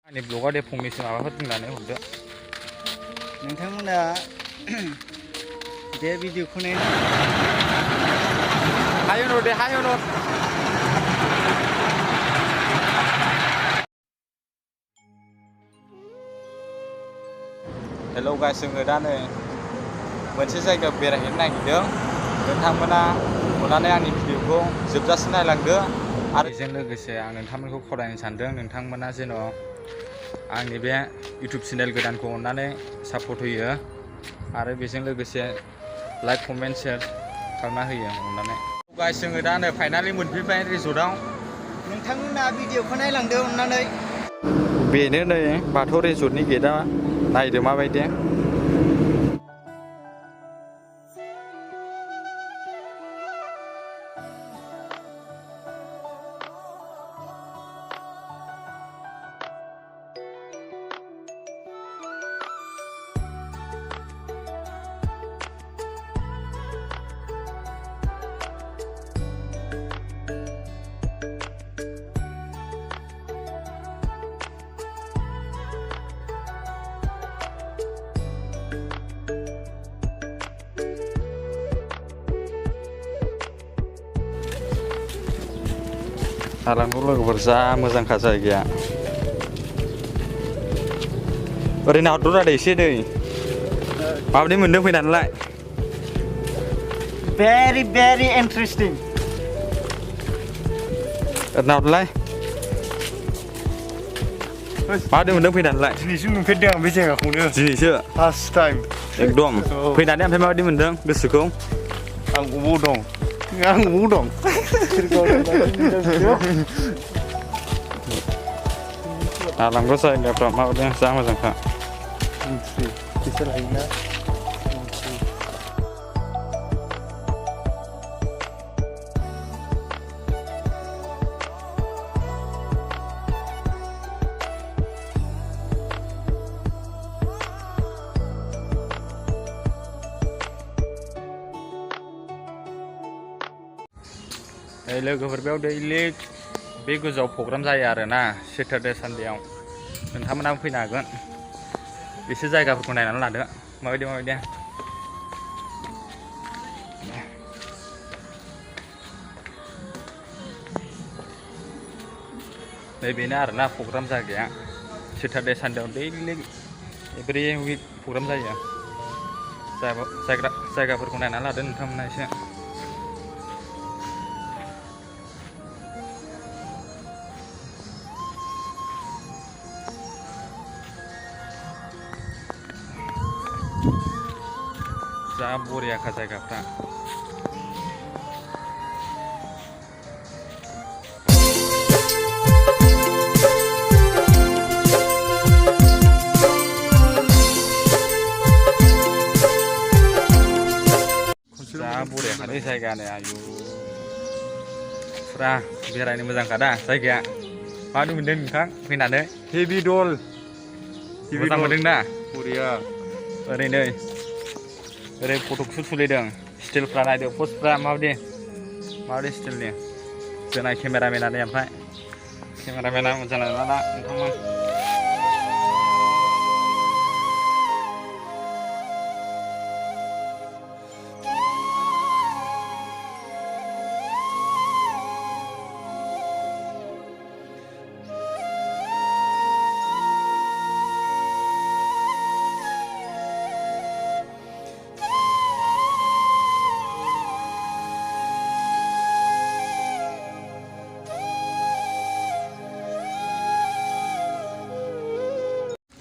आंनि ब्लगाव दे फंनैसो माबाफोर बुंनानै हरदो। नोंथांमोना बे भिडिअखौ नायनो हाय होनहर दे हाय होनहर। हेल' गाइस, जोङो दा नै मोनसे जायगायाव बेरायहैनो नागिरदों। नोंथांमोना अननानै आंनि भिडिअखौ जोबजासिम नायलांदो आरो बेजों लोगोसे आं नोंथांमोनखौ खावलायनो सानदों, नोंथांमोना जेन' आंनि बे इउटुब चेनेल गोदानखौ अननानै सापर्ट होयो आरो बेजों लोगोसे लाइक कमेन्ट शेयार खालामना होयो अननानै। गाइस, जोङो दा नै फाइनालि मोनफैबाय रिजर्टआव। नोंथांमोना भिडिअखौ नायलांदो अननानै। बेनो नै बाथौ रिजर्टनि गेटआ, नायदो माबायदि। आरामखौ लोगोफोर, जा मोजांखा जायगाया। ओरैनो आउटडोर आरो एसे दै माबायदि मोनदों फैनानैलाय? very interesting। ओरैनो आउटलाय माबायदि मोनदों फैनानैलाय? दिनैसो नुफेरदों आं बे जायगाखौनो, दिनैसो फार्स्ट टाइम एकदम फैनानै ओमफ्राय माबायदि मोनदों गोसोखौ? आं अबाव दं आरामखौ जायगाफ्रा माबायदि, जा मोजांखा। फैसा लायोना। लोगोफोर, बेयाव दैलि बे गोजौआव प्रग्राम जायो आरोना, सेटारडे सानडेआव। नोंथांमोनाबो फैनो हागोन। एसे जायगाफोरखौ नायनानै लादो माबायदि माबायदि। नै बेनो आरोना प्रग्राम जायगाया। सेटारडे सानडेआव दैलि एभ्रि उइक प्रग्राम जायो। जायगाफोरखौ नायनानै लादो नोंथांमोना एसे। जा बरियाखा जायगाफ्रा। जा बरियाखालै जायगायानो, आयु फुरा बेरायनो मोजांखा दा जायगाया। माबायदि मोनदों नोंथां फैनानै? हेभि दल मोजां मोनदों ना? बरिया। ओरै फट'सुट सोलिदों। स्टिलफ्रा नायदो, पस्टफ्रा माबायदि स्टिलनि। जोंना केमेरामेना नै, ओमफ्राय केमेरामेना मोजां नङा ना नोंथांमोन?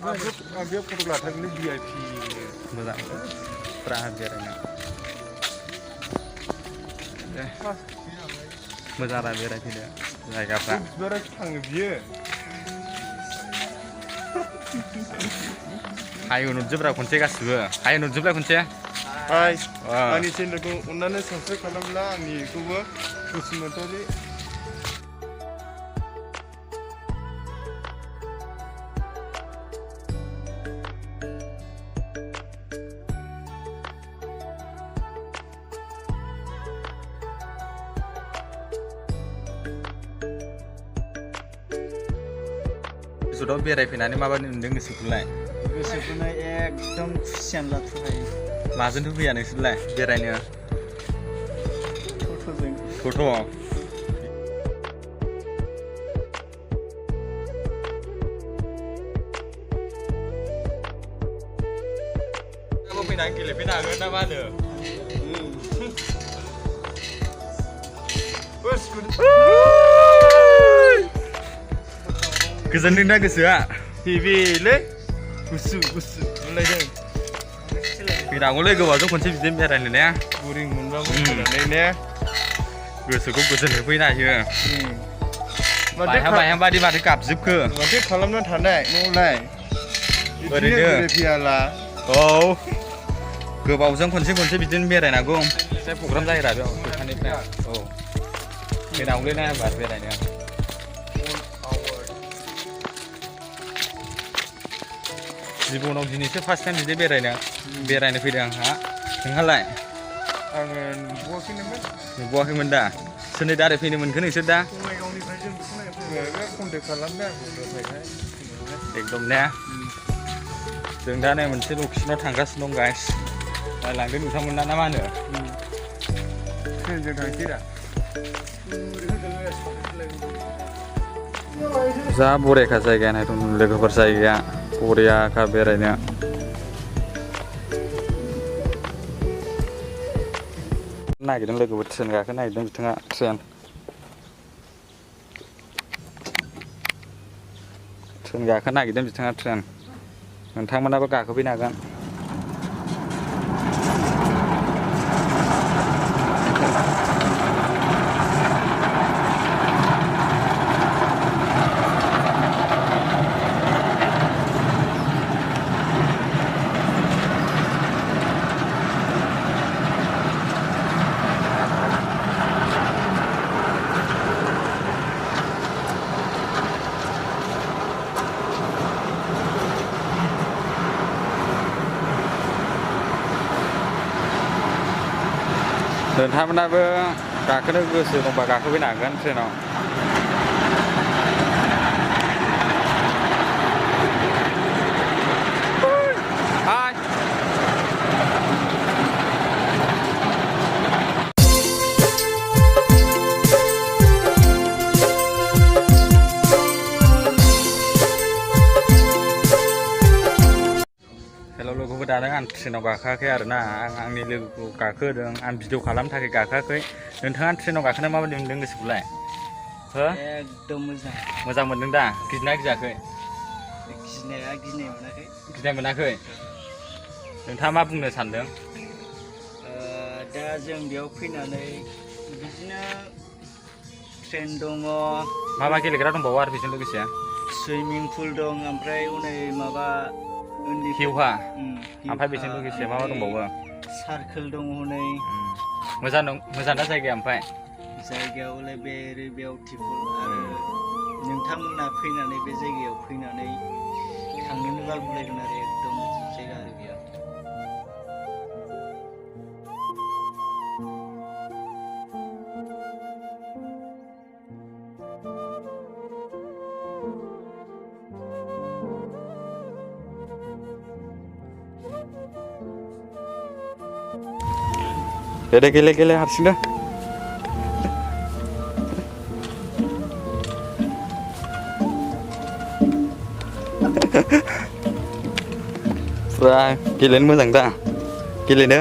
आं बे फट' लाथारगोनलै VIP। मोजां फुरा बेरायनो मोजां आरो बेरायफैनो जायगाफ्रा। बिबारा थाङो बियो। हाय नुजोब्रा खनसे गासिबो। हाय नुजोबलाय खनसे। हाय, आंनि चेनेलखौ अननानै साबसक्राइब खालामब्ला आंनिखौबो बसुमतारी। रिसर्टआव बेरायफैनानै माबायदि मोनदों गोसोखौलाय? गोसोखौनो एकदम खुसियानो लाथ'हायो। माजोंथ' फैया नोंसोरलाय बेरायनो? ट'ट'जों। ट'ट'? फैनानै गेलेफैनो हागोन ना मा होनो? गोजोनदों ना गोसोआ? हेबिलै गुसु गुसु मोनलायदों। फैनांगौलै गोबावजों खनसे बिदिनो बेरायनो ने? बरिं मोनबाबो फैनानै ने? गोसोखौ गोजोन होफैनो हायो। माथो बायहां बायदि माथो गाबजोबखो? माथो खालामना थानाय न'आवलाय? ओरैनो बेरायफैयाला। औ गोबावजों खनसे बिदिनो बेरायनांगौ। एसे प्रग्राम जायोरा बेयाव दखाननिफ्राय। औ फैनांगौलै ना एबार बेरायनो। जिबनाव दिनैसो फार्स्ट टाइम बिदि बेरायनो फैदों आंहा। नोंहालाय? आङो नुबावाखैनोमोन। नुबावाखैमोन दा? सोरनि दारै फैनो मोनखो नोंसोर दा? बङाइगावनिफ्राय जों फैबाय कन्टेक्ट खालामदों आंखौ दहायहाय। एकदम ने? जों दा नै मोनसे लकेसनाव थांगासिनो दं गाइस। लांदो नोंथांमोना ना मा होनो? ट्रेनजों थांसै दा। जा बरियाखा जायगाया नायथ' लोगोफोर जायगाया बरियाखा बेरायनो। नागिरदों लोगोफोर ट्रेन गाखोनो नागिरदों बिथाङा ट्रेन गाखोनो नागिरदों बिथाङा ट्रेन। नोंथांमोनाबो गाखोफैनो हागोन। नोंथांमोनाबो गाखोनो गोसो दंबा गाखोफैनो हागोन ट्रेनाव। लोगोफोर दानो आं ट्रेनाव गाखोआखै आरोना। आं आंनि लोगोखौ गाखोदों। आं भिडिअ खालामनो थाखाय गाखोआखै। नोंथाङा ट्रेनाव गाखोना माबायदि मोनदों गोसोखौलाय? हो? एकदम मोजां। मोजां मोनदों दा? गिदोंना गियाखै? गिनाया गिनाय मोनाखै। गिनाय मोनाखै? नोंथाङा मा बुंनो सानदों? दा जों बेयाव फैनानै बिदिनो ट्रेन दङ। मा गेलेग्रा दंबावो आरो बेजों लोगोसे? सुइमिं पुल दं, ओमफ्राय हनै माबा हिउहा। ओमफ्राय बेजों लोगोसे मा दंबावो? सार्कोल दङ हनै। मोजां ना जायगाया? ओमफ्राय जायगायावलाय भेरि बिउटिफुल। आरो नोंथांमोना फैनानै बे जायगायाव फैनानै थांनोनो बागुलायगोन आरो एकदम जायगा आरो बेयाव। दे गेले हारसिं दे। फुरा गेलेनो मोजां दा? गेलेनो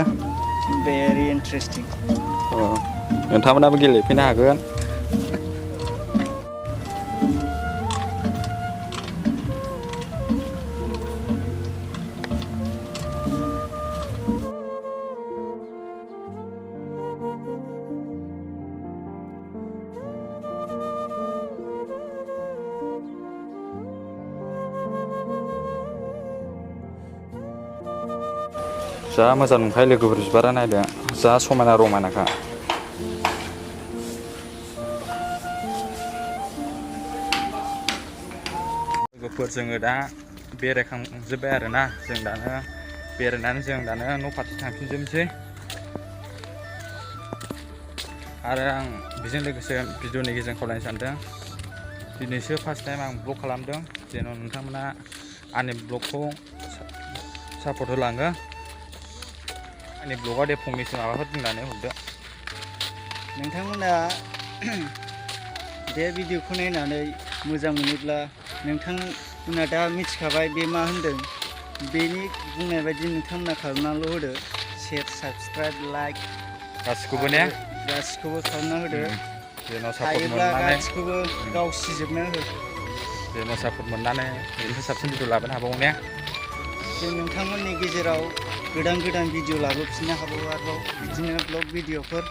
भेरि इन्टारेस्टिं। नोंथांमोनाबो गेलेफैनो हागोन। जा मोजां नुखायो लोगोफोर बिबारा नायदो। जा समायना रमायनाखा। लोगोफोर जोङो दा बेरायखांजोब्बाय आरोना। जों दानो बेरायनानै न' फारसे थांफिनजोबनोसै। आरो आं बेजों लोगोसे भिडिअनि गेजेरजों खावलायनो सानदों, दिनैसो फार्स्ट टाइम आं ब्लग खालामदों। जेन' नोंथांमोना आंनि ब्लगखौ सापर्ट होलाङो। आंनि ब्लगाव दे फंनैसो माबाफोर बुंनानै हरदो। नोंथांमोना बे भिडिअखौ नायनानै मोजां मोनोब्ला नोंथांमोना दा मिथिखाबाय बे मा होनदों, बेनि बुंनाय बायदि नोंथांमोना खालामनाल' होदो। शेयार, साबसक्राइब, लाइक गासिखौबो ने गासिखौबो खालामना होदो। जेन' सापर्ट हायोब्ला मोननानै गासिखौबो गाव सिजोबना हो। जेन' सापर्ट मोननानै बेनिफ्राय साबसिन भिडिअ लाबोनो हाबावो ने। जों नोंथांमोननि गेजेराव गोदान भिडिअ लाबोफिननो हाबावो आरोबाव बिदिनो ब्लग भिडिअफोर।